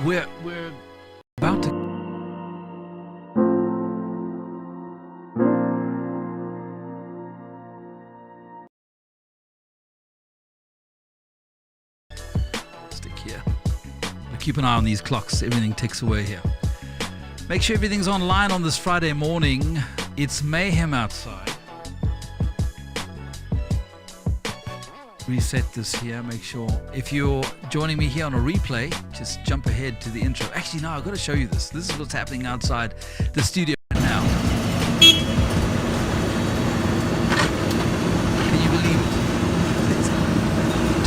We're about to stick here. Keep an eye on these clocks. Everything ticks away here. Make sure everything's online on this Friday morning. It's mayhem outside. Reset this here. Make sure if you're joining me here on a replay, just jump ahead to the intro. Actually, no, I've got to show you this. This is what's happening outside the studio right now. Can you believe it? It's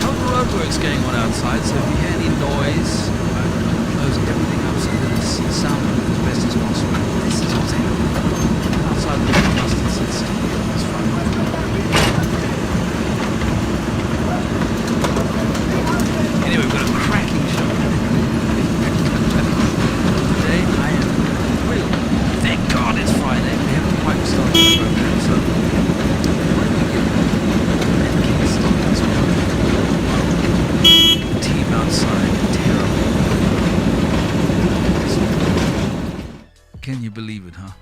total roadworks going on outside, so if you hear any noise, close everything up so that it's soundproof as best as possible. This is what's happening outside the Solstice. It's fun. Anyway, we've got a cracking show. Today I am thrilled. Thank God it's Friday. We haven't quite started the program, so what do we give that kickstart this morning? The team outside, terrible. Can you believe it, huh?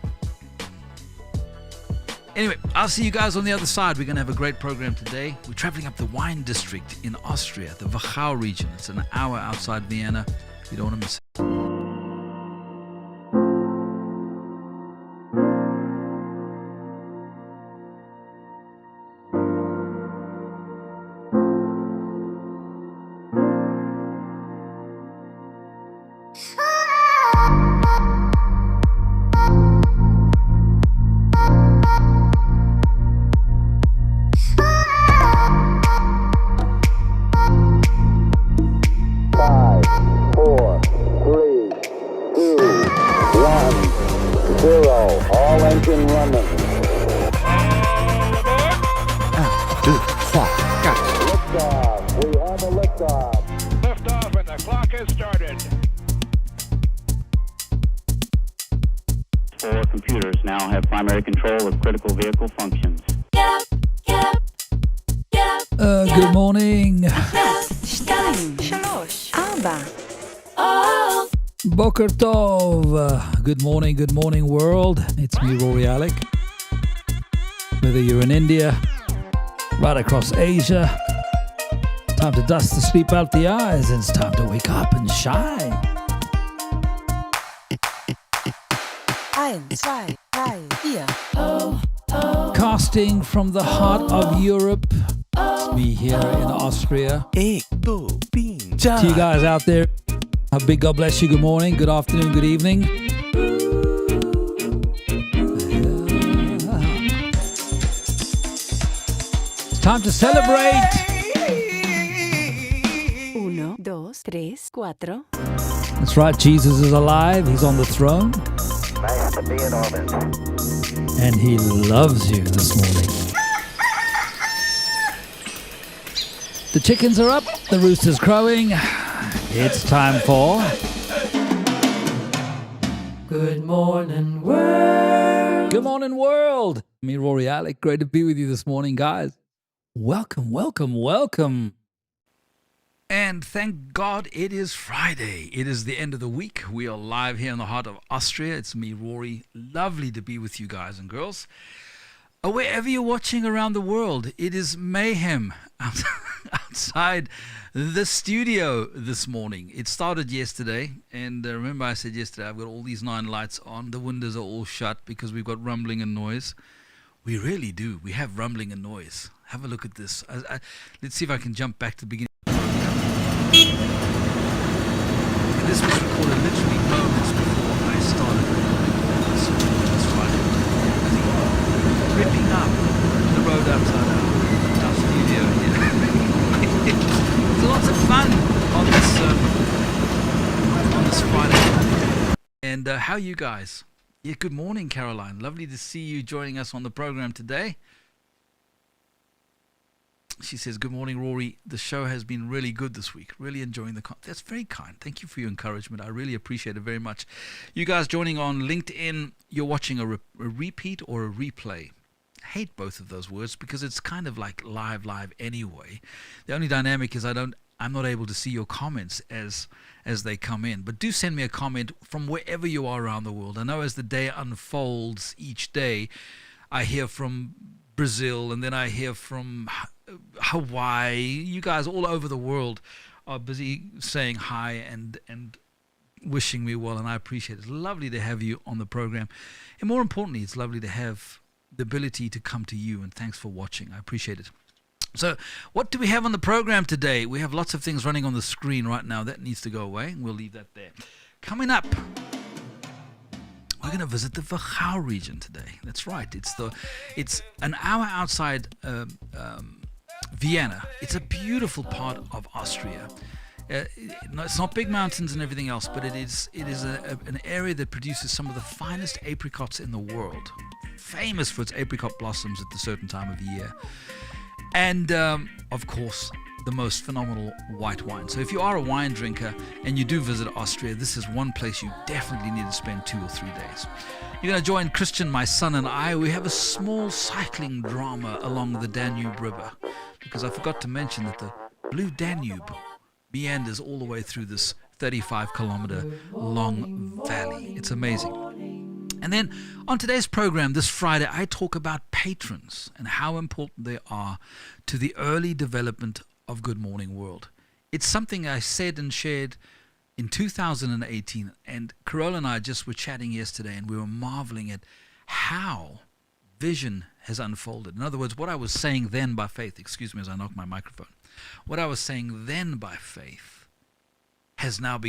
Anyway, I'll see you guys on the other side. We're going to have a great program today. We're traveling up the wine district in Austria, the Wachau region. It's an hour outside Vienna. You don't want to miss it. Good morning. Boker Tov. Good morning world. It's me, Rory, Alec. Whether you're in India, right across Asia, time to dust the sleep out the eyes. It's time to wake up and shine. 1, 2, 3, 4. Casting from the heart of Europe. It's me here in Austria. To you guys out there, a big God bless you. Good morning, good afternoon, good evening. It's time to celebrate. 1, 2, 3, 4. That's right, Jesus is alive. He's on the throne. Nice to be in orbit. And he loves you this morning. The chickens are up, the rooster's crowing. It's time for Good Morning World. Good morning world. Me, Rory, Alec. Great to be with you this morning, guys. Welcome, welcome, welcome. And thank God it is Friday. It is the end of the week. We are live here in the heart of Austria. It's me, Rory. Lovely to be with you guys and girls. Wherever you're watching around the world, it is mayhem outside the studio this morning. It started yesterday, and remember I said yesterday, I've got all these 9 lights on. The windows are all shut because we've got rumbling and noise. We really do. We have rumbling and noise. Have a look at this. Let's see if I can jump back to the beginning. This was recorded literally moments before I started this Friday. Ripping up the road outside our studio here. There's lots of fun on this Friday. And how are you guys? Yeah, good morning, Caroline. Lovely to see you joining us on the program today. She says, good morning, Rory. The show has been really good this week. Really enjoying the content. That's very kind. Thank you for your encouragement. I really appreciate it very much. You guys joining on LinkedIn, you're watching a repeat or a replay. I hate both of those words because it's kind of like live anyway. The only dynamic is I don't I'm not able to see your comments as they come in. But do send me a comment from wherever you are around the world. I know as the day unfolds each day, I hear from Brazil, and then I hear from Hawaii. You guys all over the world are busy saying hi and wishing me well, and I appreciate it. It's lovely to have you on the program. And more importantly, it's lovely to have the ability to come to you, and thanks for watching. I appreciate it. So what do we have on the program today? We have lots of things running on the screen right now. That needs to go away. We'll leave that there. Coming up, we're going to visit the Wachau region today. That's right. It's an hour outside Vienna. It's a beautiful part of Austria. It's not big mountains and everything else, but it is an area that produces some of the finest apricots in the world. Famous for its apricot blossoms at a certain time of the year. And, of course, the most phenomenal white wine. So if you are a wine drinker and you do visit Austria, this is one place you definitely need to spend 2 or 3 days. You're going to join Christian, my son, and I. We have a small cycling drama along the Danube River, because I forgot to mention that the Blue Danube meanders all the way through this 35-kilometer long valley. It's amazing. And then on today's program, this Friday, I talk about patrons and how important they are to the early development of Good Morning World. It's something I said and shared in 2018, and Carol and I just were chatting yesterday, and we were marveling at how vision has unfolded. In other words, what I was saying then by faith, excuse me as I knock my microphone, what I was saying then by faith has now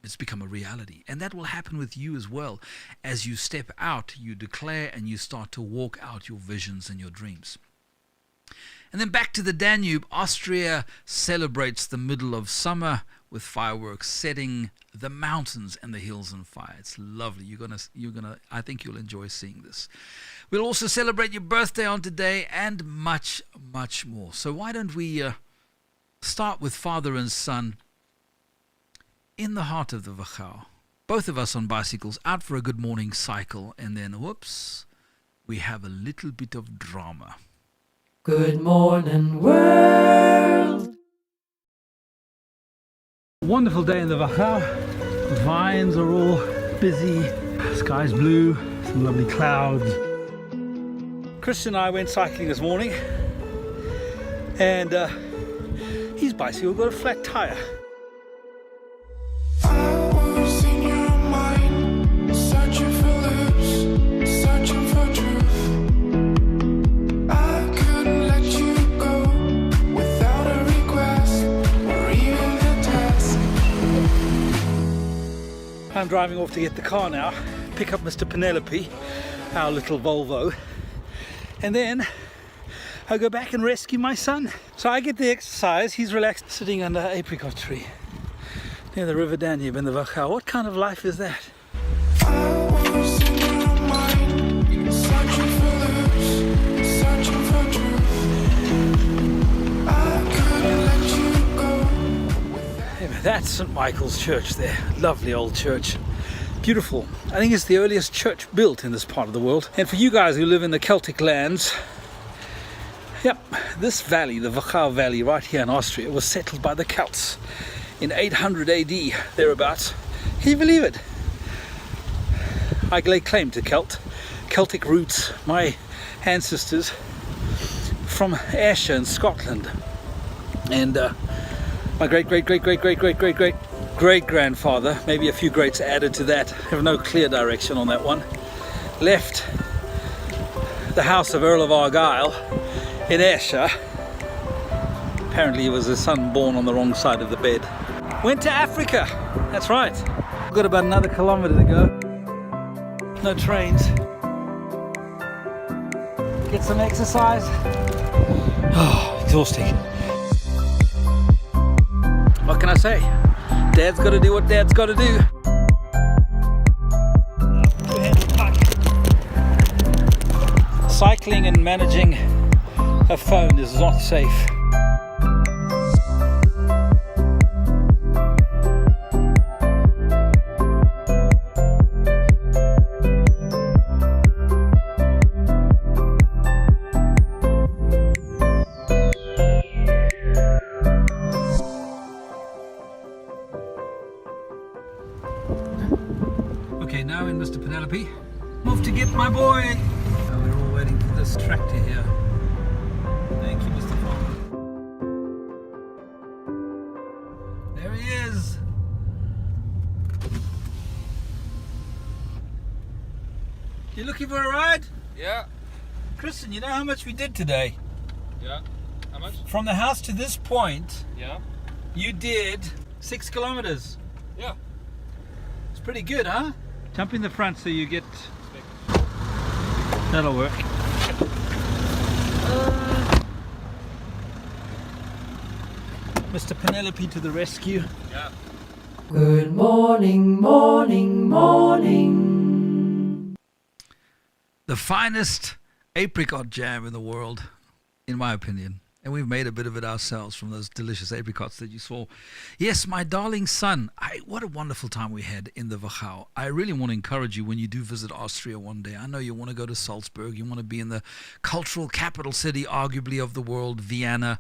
it's become a reality. And that will happen with you as well. As you step out, you declare, and you start to walk out your visions and your dreams. And then back to the Danube, Austria celebrates the middle of summer with fireworks, setting the mountains and the hills on fire. It's lovely. I think you'll enjoy seeing this. We'll also celebrate your birthday on today, and much, much more. So why don't we start with father and son in the heart of the Wachau, both of us on bicycles, out for a good morning cycle, and then, whoops, we have a little bit of drama. Good morning, world. Wonderful day in the Wachau. Vines are all busy. Sky's blue, some lovely clouds. Christian and I went cycling this morning, and his bicycle got a flat tire. I'm driving off to get the car now, pick up Mr. Penelope, our little Volvo, and then I'll go back and rescue my son. So I get the exercise, he's relaxed sitting under an apricot tree near the River Danube in the Wachau. What kind of life is that? That's St. Michael's Church there. Lovely old church. Beautiful. I think it's the earliest church built in this part of the world. And for you guys who live in the Celtic lands, yep, this valley, the Wachau Valley right here in Austria, was settled by the Celts in 800 AD, thereabouts. Can you believe it? I lay claim to Celtic roots. My ancestors from Ayrshire in Scotland. And my great-great-great-great-great-great-great-great-grandfather, maybe a few greats added to that, have no clear direction on that one, left the house of Earl of Argyll in Ayrshire. Apparently he was a son born on the wrong side of the bed. Went to Africa, that's right. Got about another kilometre to go. No trains. Get some exercise. Oh, exhausting. What can I say? Dad's got to do what Dad's got to do. Cycling and managing a phone is not safe. Mr. Penelope. Move to get my boy. We're all waiting for this tractor here. Thank you, Mr. Farmer. There he is. You looking for a ride? Yeah. Kristen, you know how much we did today? Yeah. How much? From the house to this point, Yeah. you did 6 kilometers. Yeah. It's pretty good, huh? Jump in the front so you get... That'll work. Mr. Penelope to the rescue. Yeah. Good morning, morning, morning. The finest apricot jam in the world, in my opinion. And we've made a bit of it ourselves from those delicious apricots that you saw. Yes, my darling son, what a wonderful time we had in the Wachau. I really want to encourage you when you do visit Austria one day. I know you want to go to Salzburg, you want to be in the cultural capital city, arguably, of the world, Vienna.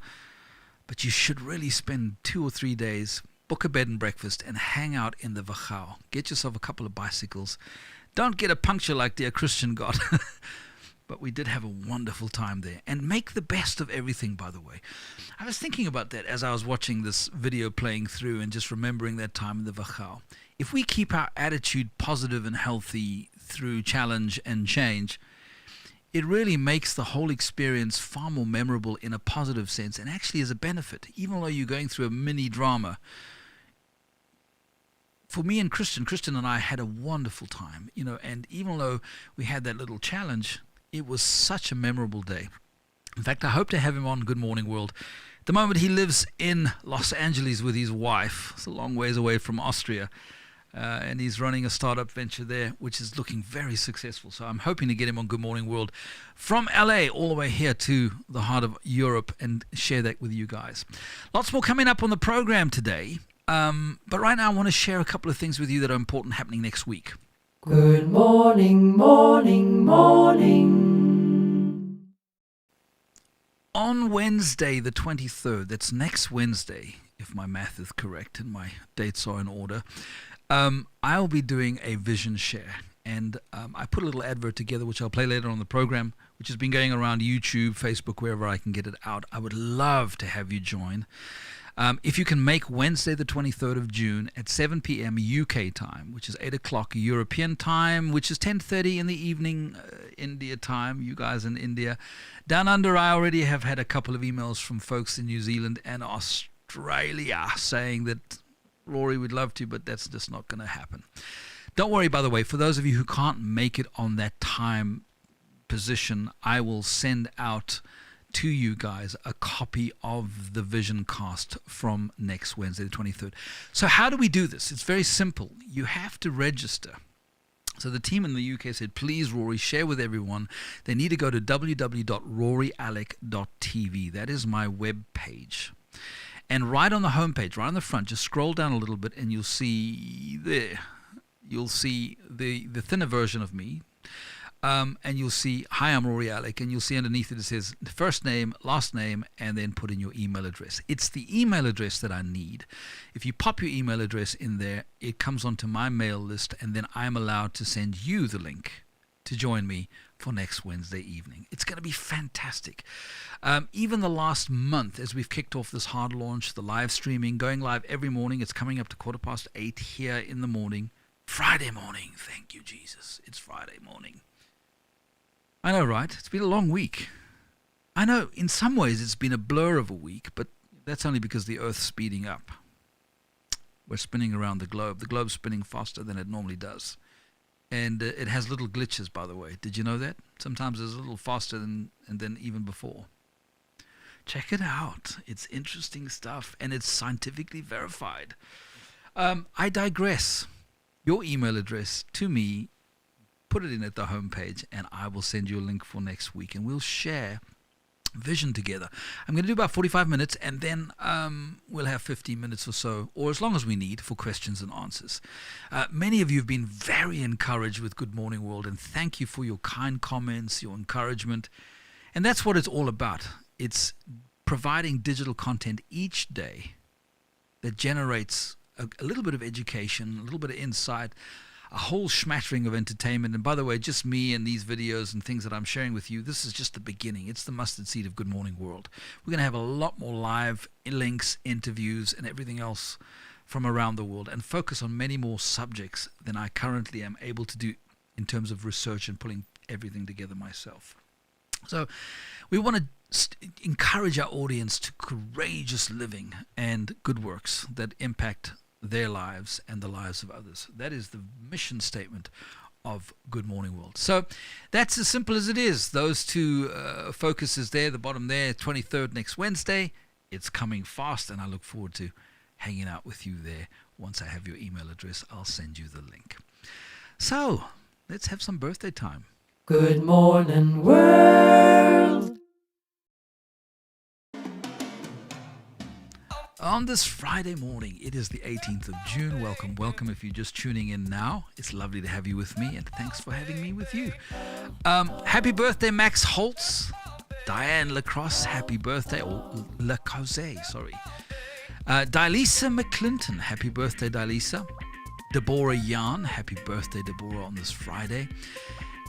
But you should really spend 2 or 3 days, book a bed and breakfast, and hang out in the Wachau. Get yourself a couple of bicycles. Don't get a puncture like dear Christian got. But we did have a wonderful time there. And make the best of everything, by the way. I was thinking about that as I was watching this video playing through and just remembering that time in the Wachau. If we keep our attitude positive and healthy through challenge and change, it really makes the whole experience far more memorable in a positive sense and actually is a benefit. Even though you're going through a mini drama, for me and Christian and I had a wonderful time, and even though we had that little challenge, it was such a memorable day. In fact, I hope to have him on Good Morning World. At the moment, he lives in Los Angeles with his wife. It's a long ways away from Austria. And he's running a startup venture there, which is looking very successful. So I'm hoping to get him on Good Morning World from LA all the way here to the heart of Europe and share that with you guys. Lots more coming up on the program today. But right now, I want to share a couple of things with you that are important happening next week. Good morning, morning, morning. On Wednesday, the 23rd, that's next Wednesday, if my math is correct and my dates are in order, I'll be doing a vision share. And I put a little advert together, which I'll play later on the program, which has been going around YouTube, Facebook, wherever I can get it out. I would love to have you join. If you can make Wednesday the 23rd of June at 7 p.m. UK time, which is 8 o'clock European time, which is 10:30 in the evening India time, you guys in India. Down under, I already have had a couple of emails from folks in New Zealand and Australia saying that, Rory, we'd love to, but that's just not going to happen. Don't worry, by the way, for those of you who can't make it on that time position, I will send out to you guys a copy of the vision cast from next Wednesday, the 23rd. So how do we do this? It's very simple. You have to register. So the team in the UK said, please, Rory, share with everyone. They need to go to www.roryalec.tv. That is my web page. And right on the homepage, right on the front, just scroll down a little bit and you'll see there. You'll see the thinner version of me. And you'll see, hi, I'm Rory Alec, and you'll see underneath it says first name, last name, and then put in your email address. It's the email address that I need. If you pop your email address in there, it comes onto my mail list, and then I'm allowed to send you the link to join me for next Wednesday evening. It's going to be fantastic. Even the last month, as we've kicked off this hard launch, the live streaming, going live every morning, it's coming up to 8:15 here in the morning. Friday morning, thank you, Jesus. It's Friday morning. I know, right? It's been a long week. I know, in some ways it's been a blur of a week, but that's only because the Earth's speeding up. We're spinning around the globe. The globe's spinning faster than it normally does. And it has little glitches, by the way. Did you know that? Sometimes it's a little faster than even before. Check it out. It's interesting stuff, and it's scientifically verified. I digress. Your email address to me, put it in at the homepage, and I will send you a link for next week, and we'll share vision together. I'm going to do about 45 minutes, and then we'll have 15 minutes or so, or as long as we need, for questions and answers. Many of you have been very encouraged with Good Morning World, and thank you for your kind comments, your encouragement. And that's what it's all about. It's providing digital content each day that generates a little bit of education, a little bit of insight, a whole smattering of entertainment. And by the way, just me and these videos and things that I'm sharing with you, this is just the beginning. It's the mustard seed of Good Morning World. We're going to have a lot more live links, interviews, and everything else from around the world, and focus on many more subjects than I currently am able to do in terms of research and pulling everything together myself. So we want to encourage our audience to courageous living and good works that impact their lives and the lives of others. That is the mission statement of Good Morning World. So that's as simple as it is. Those two focuses there, the bottom there, 23rd next Wednesday. It's coming fast, and I look forward to hanging out with you there. Once I have your email address, I'll send you the link. So let's have some birthday time. Good morning, world. On this Friday morning, it is the 18th of June. Welcome, welcome if you're just tuning in now. It's lovely to have you with me, and thanks for having me with you. Happy birthday, Max Holtz. Diane Lacrosse, happy birthday. Or Lacause, sorry. Dilisa McClinton, happy birthday, Dilisa. Deborah Yarn, happy birthday, Deborah, on this Friday.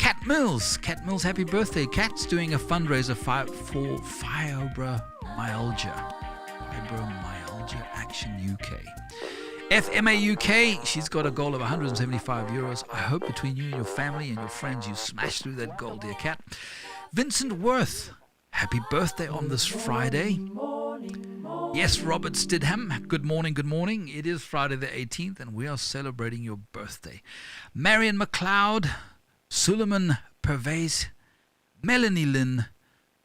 Kat Mills, happy birthday. Kat's doing a fundraiser for fibromyalgia. Fibromyalgia Action UK. FMA UK, she's got a goal of €175. I hope between you and your family and your friends you smash through that goal, dear Kat. Vincent Worth, happy birthday on this Friday. Yes, Robert Stidham, good morning, good morning. It is Friday the 18th, and we are celebrating your birthday. Marion McLeod, Suleiman Pervez, Melanie Lynn,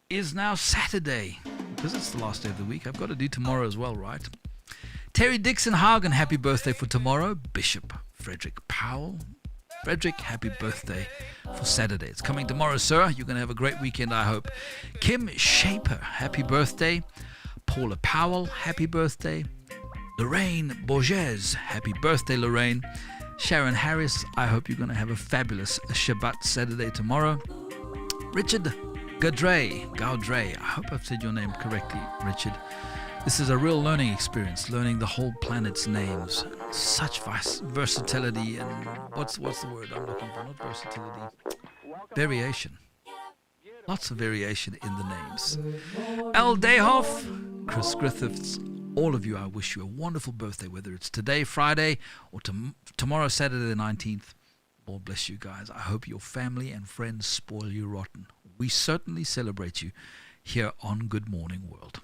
is now Saturday. Because it's the last day of the week, I've got to do tomorrow as well, right? Terry Dixon Hagen, happy birthday for tomorrow. Bishop Frederick Powell. Frederick, happy birthday for Saturday. It's coming tomorrow, sir. You're going to have a great weekend, I hope. Kim Shaper, happy birthday. Paula Powell, happy birthday. Lorraine Borges, happy birthday, Lorraine. Sharon Harris, I hope you're going to have a fabulous Shabbat Saturday tomorrow. Richard Gaudray, I hope I've said your name correctly, Richard. This is a real learning experience, learning the whole planet's names. Such versatility and what's the word I'm looking for? Not versatility, variation. Lots of variation in the names. Al Dayhoff, Chris Griffiths, all of you, I wish you a wonderful birthday, whether it's today, Friday, or tomorrow, Saturday the 19th. Lord bless you guys. I hope your family and friends spoil you rotten. We certainly celebrate you here on Good Morning World.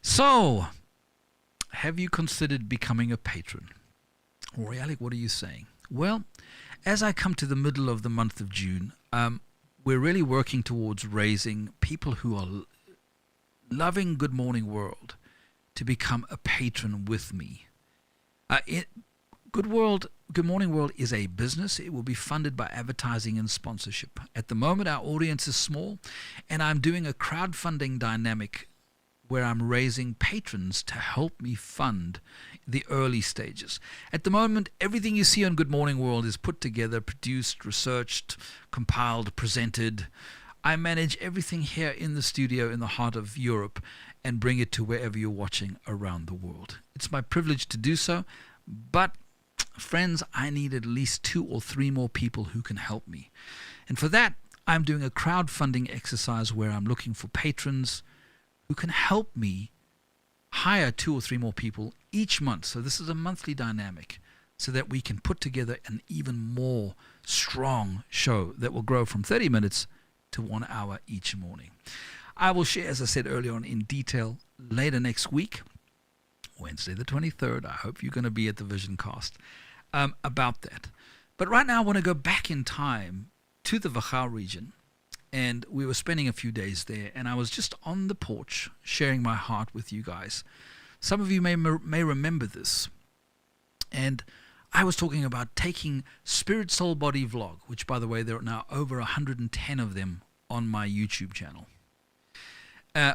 So, have you considered becoming a patron? Rory, Alec, what are you saying? Well, as I come to the middle of the month of June, we're really working towards raising people who are loving Good Morning World to become a patron with me. Good Morning World is a business. It will be funded by advertising and sponsorship. At the moment, our audience is small, and I'm doing a crowdfunding dynamic where I'm raising patrons to help me fund the early stages. At the moment, everything you see on Good Morning World is put together, produced, researched, compiled, presented. I manage everything here in the studio in the heart of Europe and bring it to wherever you're watching around the world. It's my privilege to do so, but friends, I need at least 2 or 3 more people who can help me. And for that, I'm doing a crowdfunding exercise where I'm looking for patrons who can help me hire 2 or 3 more people each month. So this is a monthly dynamic so that we can put together an even more strong show that will grow from 30 minutes to 1 hour each morning. I will share, as I said earlier on, in detail later next week, Wednesday the 23rd. I hope you're going to be at the Vision Cast about that. But right now I want to go back in time to the Wachau region, and we were spending a few days there, and I was just on the porch sharing my heart with you guys. Some of you may remember this, and I was talking about taking Spirit, Soul, Body vlog, which, by the way, there are now over 110 of them on my YouTube channel,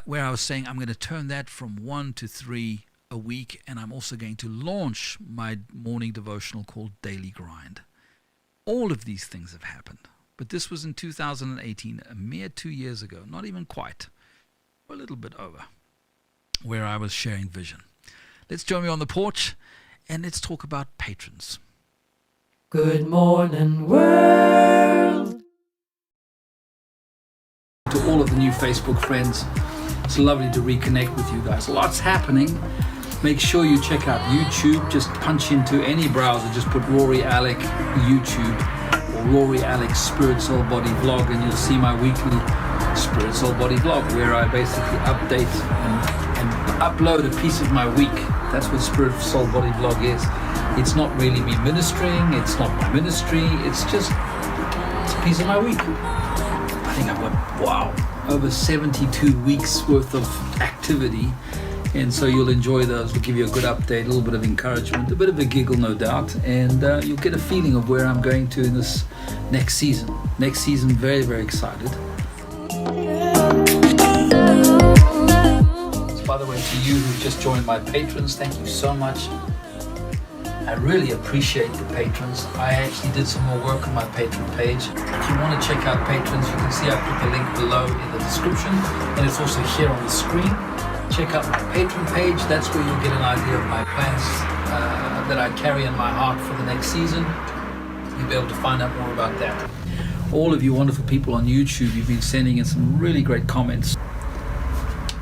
where I was saying I'm going to turn that from 1 to 3 a week, and I'm also going to launch my morning devotional called Daily Grind. All of these things have happened, but this was in 2018, a mere 2 years ago, not even quite, a little bit over, where I was sharing vision. Let's join me on the porch, and let's talk about patrons. Good morning, world. To all of the new Facebook friends, it's lovely to reconnect with you guys. Lots happening. Make sure you check out YouTube. Just punch into any browser, just put Rory Alec YouTube or Rory Alec Spirit Soul Body Vlog, and you'll see my weekly Spirit Soul Body Vlog, where I basically update and upload a piece of my week. That's what Spirit Soul Body Vlog is. It's not really me ministering, it's not my ministry, it's a piece of my week. I think I've got, over 72 weeks worth of activity. And so you'll enjoy those. We'll give you a good update, a little bit of encouragement, a bit of a giggle, no doubt. And you'll get a feeling of where I'm going to in this next season. Next season, very, very excited. So by the way, to you who've just joined my patrons, thank you so much. I really appreciate the patrons. I actually did some more work on my patron page. If you want to check out patrons, you can see I put the link below in the description, and it's also here on the screen. Check out my patron page. That's where you'll get an idea of my plans that I carry in my heart for the next season. You'll be able to find out more about that. All of you wonderful people on YouTube, you've been sending in some really great comments.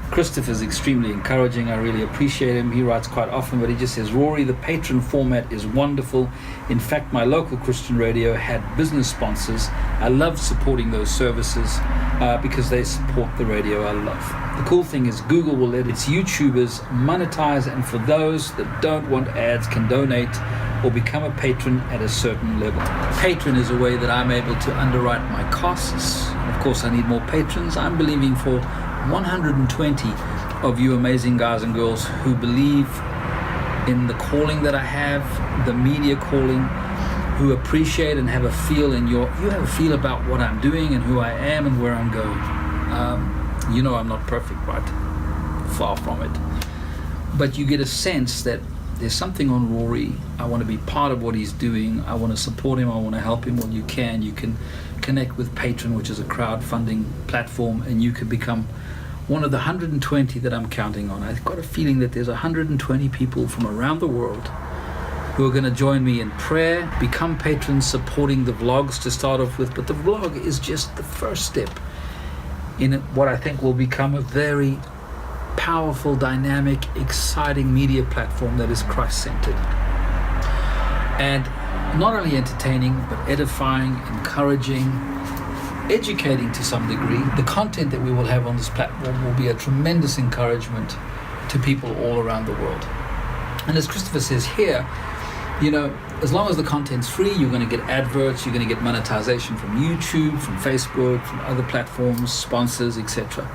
Christopher's extremely encouraging. I really appreciate him. He writes quite often, but he just says, Rory, the patron format is wonderful. In fact, my local Christian radio had business sponsors. I love supporting those services because they support the radio I love. The cool thing is Google will let its YouTubers monetize, and for those that don't want ads can donate or become a patron at a certain level. Patron is a way that I'm able to underwrite my costs. Of course, I need more patrons. I'm believing for 120 of you amazing guys and girls who believe in the calling that I have, the media calling, who appreciate and have a feel you have a feel about what I'm doing and who I am and where I'm going. You know I'm not perfect, right? Far from it. But you get a sense that there's something on Rory. I want to be part of what he's doing. I want to support him. I want to help him. Well, you can connect with Patreon, which is a crowdfunding platform, and you can become one of the 120 that I'm counting on. I've got a feeling that there's 120 people from around the world who are going to join me in prayer, become patrons, supporting the vlogs to start off with. But the vlog is just the first step in what I think will become a very powerful, dynamic, exciting media platform that is Christ-centered. And not only entertaining, but edifying, encouraging, educating to some degree. The content that we will have on this platform will be a tremendous encouragement to people all around the world. And as Christopher says here, as long as the content's free, you're going to get adverts, you're going to get monetization from YouTube, from Facebook, from other platforms, sponsors, etc.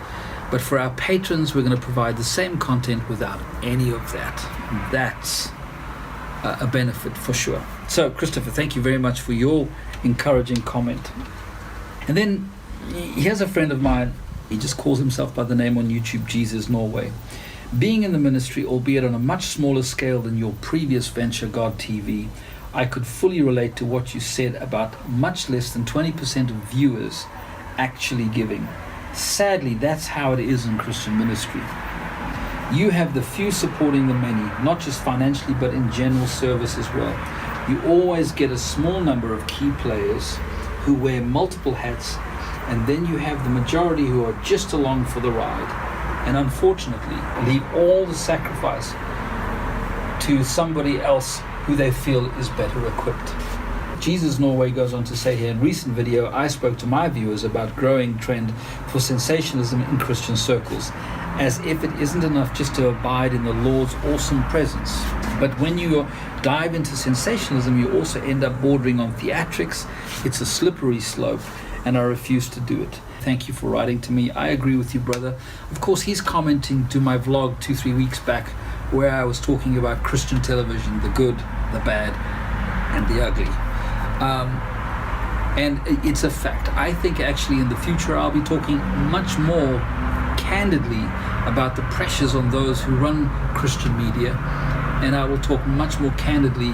But for our patrons, we're going to provide the same content without any of that. That's a benefit for sure. So, Christopher, thank you very much for your encouraging comment. And then here's a friend of mine. He just calls himself by the name on YouTube, Jesus Norway. Being in the ministry, albeit on a much smaller scale than your previous venture, GODTV, I could fully relate to what you said about much less than 20% of viewers actually giving. Sadly, that's how it is in Christian ministry. You have the few supporting the many, not just financially, but in general service as well. You always get a small number of key players who wear multiple hats, and then you have the majority who are just along for the ride, and unfortunately leave all the sacrifice to somebody else who they feel is better equipped. Jesus Norway goes on to say here, in recent video, I spoke to my viewers about growing trend for sensationalism in Christian circles, as if it isn't enough just to abide in the Lord's awesome presence. But when you dive into sensationalism, you also end up bordering on theatrics. It's a slippery slope, and I refuse to do it. Thank you for writing to me. I agree with you, brother. Of course, he's commenting to my vlog 2-3 weeks back, where I was talking about Christian television, the good, the bad, and the ugly. And it's a fact. I think actually in the future I'll be talking much more candidly about the pressures on those who run Christian media, and I will talk much more candidly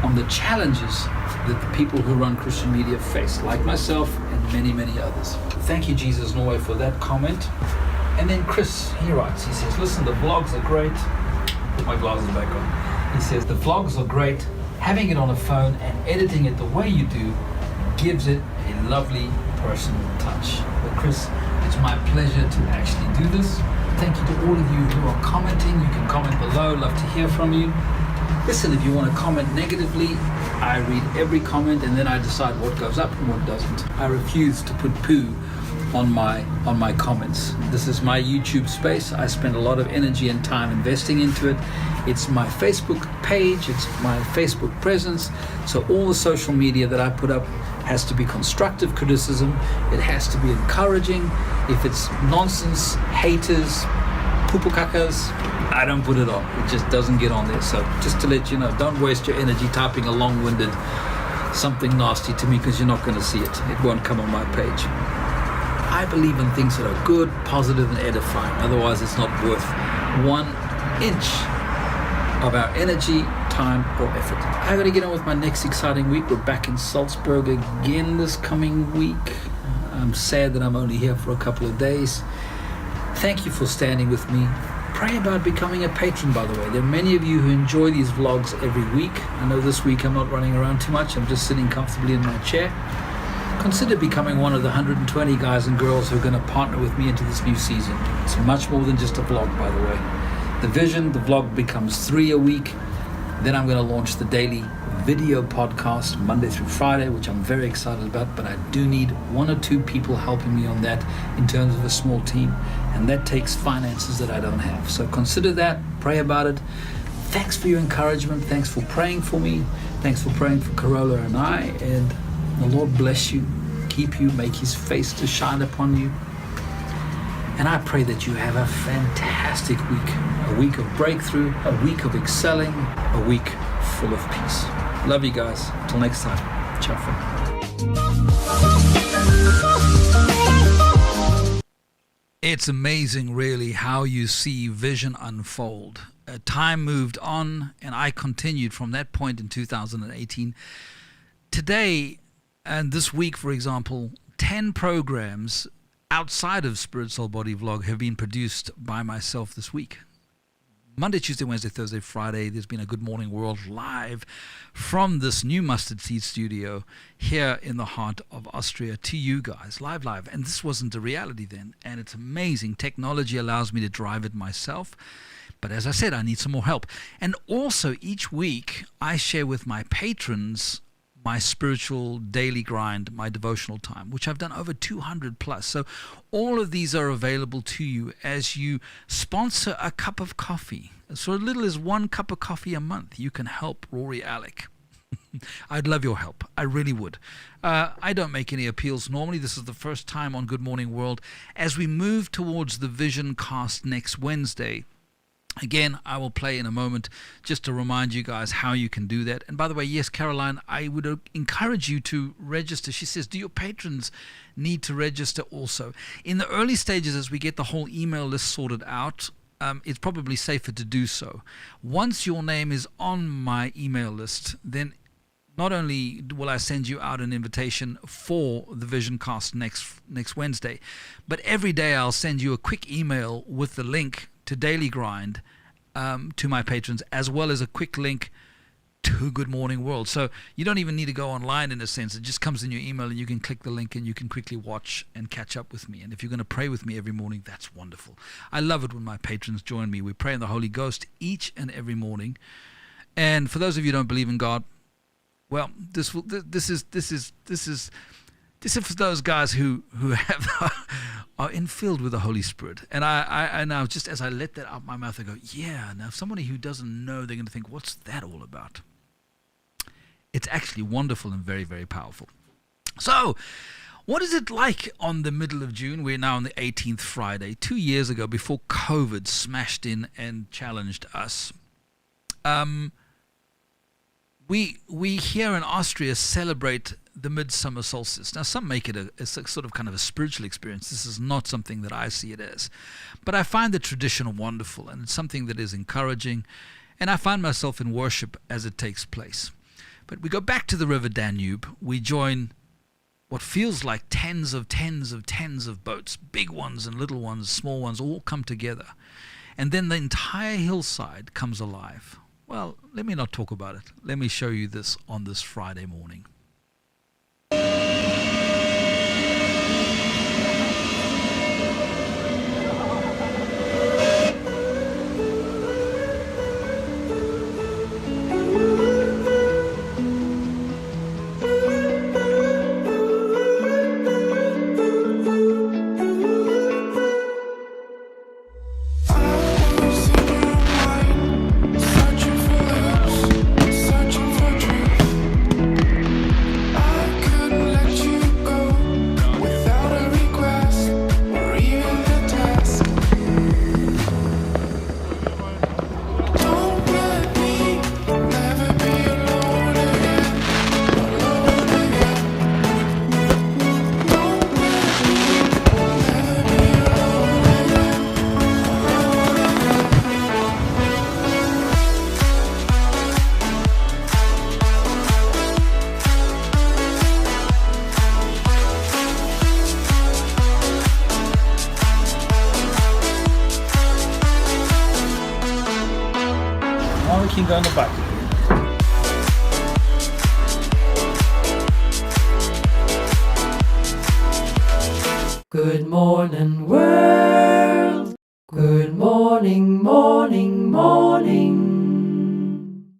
on the challenges that the people who run Christian media face, like myself and many, many others. Thank you, Jesus Norway, for that comment. And then Chris, he writes, he says, listen, the vlogs are great. Put my glasses back on. He says, the vlogs are great, having it on a phone and editing it the way you do gives it a lovely personal touch. But Chris, it's my pleasure to actually do this. Thank you to all of you who are commenting. You can comment below, love to hear from you. Listen, if you want to comment negatively, I read every comment and then I decide what goes up and what doesn't. I refuse to put poo on my comments. This is my YouTube space. I spend a lot of energy and time investing into it. It's my Facebook page, it's my Facebook presence. So all the social media that I put up has to be constructive criticism. It has to be encouraging. If it's nonsense, haters, poo-poo-cakas, I don't put it on. It just doesn't get on there. So just to let you know, don't waste your energy typing a long-winded something nasty to me because you're not going to see it. It won't come on my page. I believe in things that are good, positive, and edifying. Otherwise, it's not worth 1 inch of our energy, time, or effort. I got to get on with my next exciting week. We're back in Salzburg again this coming week. I'm sad that I'm only here for a couple of days. Thank you for standing with me. Pray about becoming a patron, by the way. There are many of you who enjoy these vlogs every week. I know this week I'm not running around too much. I'm just sitting comfortably in my chair. Consider becoming one of the 120 guys and girls who are going to partner with me into this new season. It's much more than just a vlog, by the way. The vision, the vlog becomes 3 a week. Then I'm going to launch the daily video podcast Monday through Friday, which I'm very excited about, but I do need 1 or 2 people helping me on that in terms of a small team, and that takes finances that I don't have. So consider that, pray about it. Thanks for your encouragement. Thanks for praying for me. Thanks for praying for Carola and I, and the Lord bless you, keep you, make his face to shine upon you. And I pray that you have a fantastic week, a week of breakthrough, a week of excelling, a week full of peace. Love you guys. Till next time. Ciao for now. It's amazing, really, how you see vision unfold. Time moved on, and I continued from that point in 2018. Today, and this week, for example, 10 programs outside of Spirit, Soul, Body Vlog have been produced by myself this week. Monday, Tuesday, Wednesday, Thursday, Friday, there's been a Good Morning World live from this new Mustard Seed studio here in the heart of Austria to you guys, live. And this wasn't a reality then, and it's amazing. Technology allows me to drive it myself. But as I said, I need some more help. And also, each week, I share with my patrons my spiritual daily grind, my devotional time, which I've done over 200 plus. So all of these are available to you as you sponsor a cup of coffee. So little as 1 cup of coffee a month, you can help Rory, Alec. I'd love your help. I really would. I don't make any appeals normally. This is the first time on Good Morning World. As we move towards the Vision Cast next Wednesday, again, I will play in a moment just to remind you guys how you can do that. And by the way, yes, Caroline, I would encourage you to register. She says, do your patrons need to register also? In the early stages, as we get the whole email list sorted out, it's probably safer to do so. Once your name is on my email list, then not only will I send you out an invitation for the Vision Cast next Wednesday, but every day I'll send you a quick email with the link to Daily Grind to my patrons, as well as a quick link to Good Morning World. So you don't even need to go online in a sense. It just comes in your email and you can click the link and you can quickly watch and catch up with me. And if you're going to pray with me every morning, that's wonderful. I love it when my patrons join me. We pray in the Holy Ghost each and every morning. And for those of you who don't believe in God, well, this is for those guys who are infilled with the Holy Spirit. And I now, just as I let that out my mouth, I go, yeah. Now, somebody who doesn't know, they're going to think, what's that all about? It's actually wonderful and very, very powerful. So, what is it like on the middle of June? We're now on the 18th Friday. 2 years ago, before COVID smashed in and challenged us, we here in Austria celebrate the midsummer solstice. Now, some make it a sort of kind of a spiritual experience. This is not something that I see it as. But I find the tradition wonderful, and it's something that is encouraging, and I find myself in worship as it takes place. But we go back to the river Danube. We join what feels like tens of boats, big ones and little ones, small ones, all come together. And then the entire hillside comes alive. Well, let me not talk about it. Let me show you this on this Friday morning. We can go in the back. Good morning, world. Good morning, morning, morning.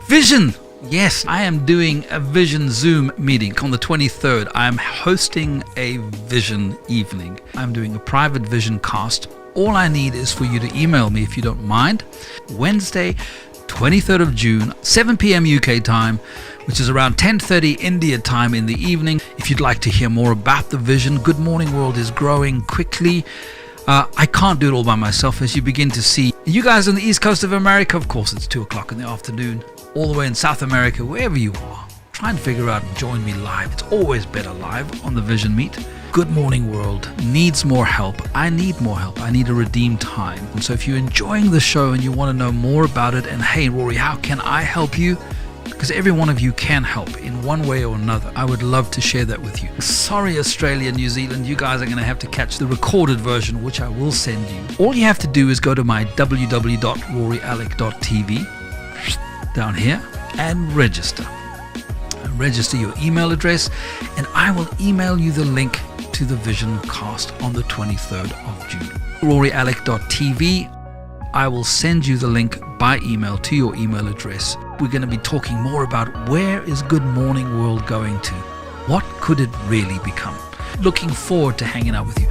Vision! Yes, I am doing a Vision Zoom meeting on the 23rd. I'm hosting a Vision evening. I'm doing a private Vision cast. All I need is for you to email me if you don't mind. Wednesday, 23rd of June, 7 p.m. UK time, which is around 10:30 India time in the evening. If you'd like to hear more about the Vision, Good Morning World is growing quickly. I can't do it all by myself, as you begin to see. You guys on the East Coast of America, of course, it's 2 o'clock in the afternoon. All the way in South America, wherever you are, try and figure out and join me live. It's always better live on the Vision Meet. Good Morning World needs more help. I need more help. I need a redeemed time. And so if you're enjoying the show and you want to know more about it, and hey, Rory, how can I help you? Because every one of you can help in one way or another. I would love to share that with you. Sorry, Australia, New Zealand, you guys are going to have to catch the recorded version, which I will send you. All you have to do is go to my www.roryalec.tv down here and register. Register your email address, and I will email you the link to the Vision cast on the 23rd of June. roryalec.tv. I will send you the link by email to your email address. We're going to be talking more about where is Good Morning World going to? What could it really become? Looking forward to hanging out with you.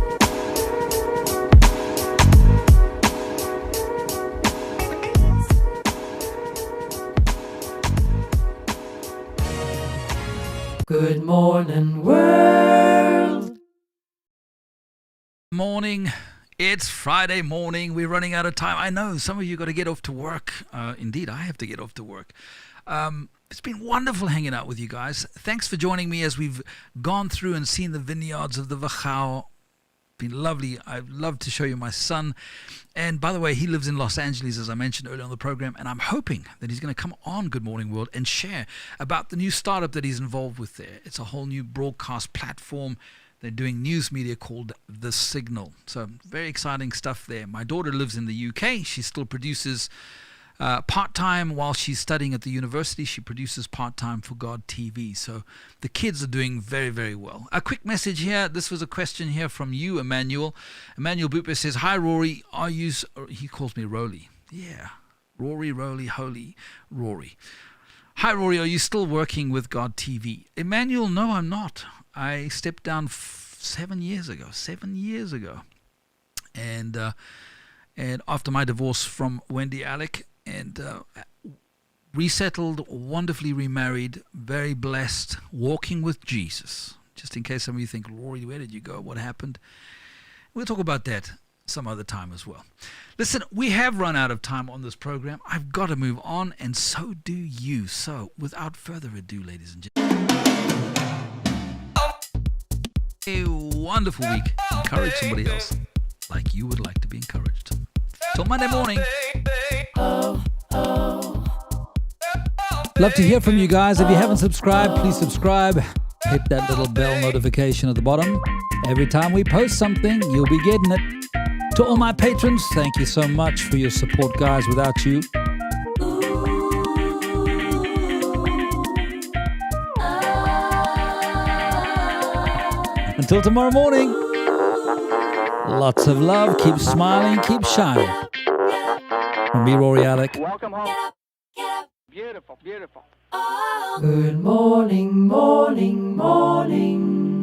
Good morning, world. Morning. It's Friday morning. We're running out of time. I know some of you got to get off to work. Indeed, I have to get off to work. It's been wonderful hanging out with you guys. Thanks for joining me as we've gone through and seen the vineyards of the Wachau. Been lovely. I'd love to show you my son. And by the way, he lives in Los Angeles, as I mentioned earlier on the program, and I'm hoping that he's going to come on Good Morning World and share about the new startup that he's involved with there. It's a whole new broadcast platform. They're doing news media called The Signal. So very exciting stuff there. My daughter lives in the UK. She still produces part-time while she's studying at the university. She produces part-time for GODTV. So the kids are doing very, very well. A quick message here. This was a question here from you, Emmanuel. Emmanuel Bupe says, hi, Rory. Are you... He calls me Roly. Yeah. Rory, Roly, Holy, Rory. Hi, Rory. Are you still working with GODTV? Emmanuel, no, I'm not. I stepped down 7 years ago. 7 years ago. And after my divorce from Wendy Alec, and resettled, wonderfully remarried, very blessed, walking with Jesus. Just in case some of you think, Rory, where did you go? What happened? We'll talk about that some other time as well. Listen, we have run out of time on this program. I've got to move on, and so do you. So, without further ado, ladies and gentlemen, a wonderful week. Encourage somebody else like you would like to be encouraged. Till Monday morning. Love to hear from you guys. If you haven't subscribed, please subscribe. Hit that little bell notification at the bottom. Every time we post something, you'll be getting it. To all my patrons, thank you so much for your support, guys. Without you, Until tomorrow morning, lots of love. Keep smiling, keep shining. From me, Rory, Alec. Welcome home. Beautiful, beautiful. Good morning, morning, morning.